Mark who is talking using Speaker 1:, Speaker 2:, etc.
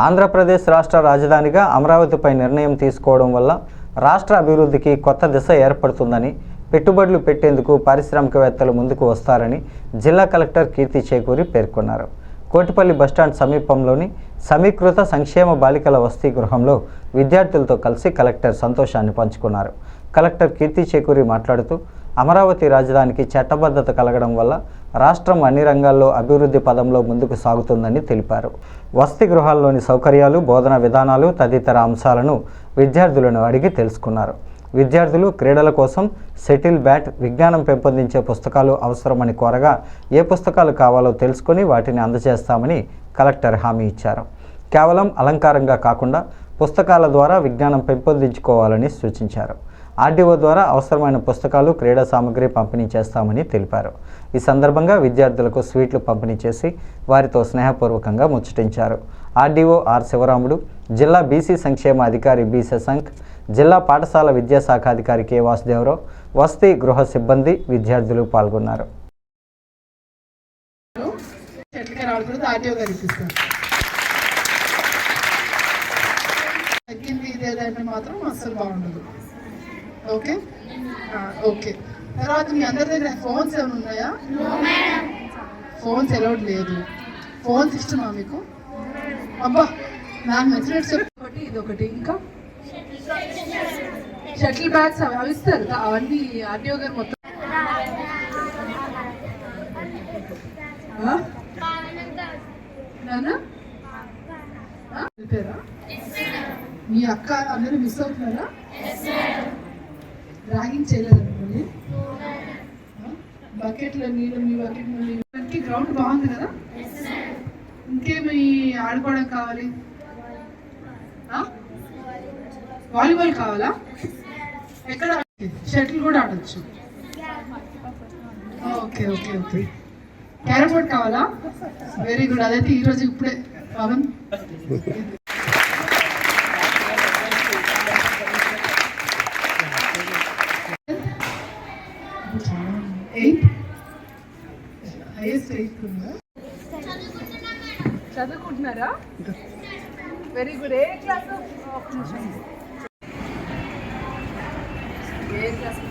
Speaker 1: ఆంధ్రప్రదేశ్ రాష్ట్ర రాజధానిగా అమరావతిపై నిర్ణయం తీసుకోవడం వల్ల రాష్ట్ర అభివృద్ధికి కొత్త దిశ ఏర్పడుతుందని, పెట్టుబడులు పెట్టేందుకు పారిశ్రామికవేత్తలు ముందుకు వస్తారని జిల్లా కలెక్టర్ కీర్తి చేకూరి పేర్కొన్నారు. కోటిపల్లి బస్టాండ్ సమీపంలోని సమీకృత సంక్షేమ బాలికల వసతి గృహంలో విద్యార్థులతో కలిసి కలెక్టర్ సంతోషాన్ని పంచుకున్నారు. కలెక్టర్ కీర్తి చేకూరి మాట్లాడుతూ, అమరావతి రాజధానికి చట్టబద్ధత కలగడం వల్ల రాష్ట్రం అన్ని రంగాల్లో అభివృద్ధి పదంలో ముందుకు సాగుతుందని తెలిపారు. వసతి గృహాల్లోని సౌకర్యాలు, బోధన విధానాలు తదితర అంశాలను విద్యార్థులను అడిగి తెలుసుకున్నారు. విద్యార్థులు క్రీడల కోసం షటిల్ బ్యాట్, విజ్ఞానం పెంపొందించే పుస్తకాలు అవసరమని కోరగా ఏ పుస్తకాలు కావాలో తెలుసుకొని వాటిని అందజేస్తామని కలెక్టర్ హామీ ఇచ్చారు. కేవలం అలంకారంగా కాకుండా పుస్తకాల ద్వారా విజ్ఞానం పెంపొందించుకోవాలని సూచించారు. ఆర్డీఓ ద్వారా అవసరమైన పుస్తకాలు, క్రీడా సామగ్రి పంపిణీ చేస్తామని తెలిపారు. ఈ సందర్భంగా విద్యార్థులకు స్వీట్లు పంపిణీ చేసి వారితో స్నేహపూర్వకంగా ముచ్చటించారు. ఆర్డీఓ ఆర్ శివరాముడు, జిల్లా బీసీ సంక్షేమ అధికారి బి శశాంక్, జిల్లా పాఠశాల విద్యాశాఖ అధికారి కె వాసుదేవరావు, వసతి గృహ సిబ్బంది, విద్యార్థులు పాల్గొన్నారు.
Speaker 2: Okay okay. తర్వాత మీ అందరి దగ్గర ఫోన్స్ ఏమైనా ఉన్నాయా? ఫోన్స్ అలౌడ్ లేదు. ఫోన్స్ ఇష్టమా మీకు? అబ్బా, నాకు నచ్చినట్టు చెప్పి ఇది ఒకటి. ఇంకా షటిల్ బ్యాగ్స్ అవి ఇస్తారు, అవన్నీ ఆర్టీఓ గారు మొత్తం. మీ అక్క అందరూ మిస్ అవుతున్నారా? ర్యాగింగ్ చేయలేదు మిమ్మల్ని? బకెట్లో నీళ్ళు, మీ బకెట్లో నీళ్ళు. గ్రౌండ్ బాగుంది కదా? ఇంకేమి ఆడుకోవడం కావాలి? వాలీబాల్ కావాలా? ఎక్కడ? షటిల్ కూడా ఆడచ్చు. Okay okay okay. Carrom board కావాలా? Very good. అదైతే ఈరోజు ఇప్పుడే పవన్. చదువుకుంటున్నారా? Very good. ఏ క్లాస్? ఏ క్లాస్?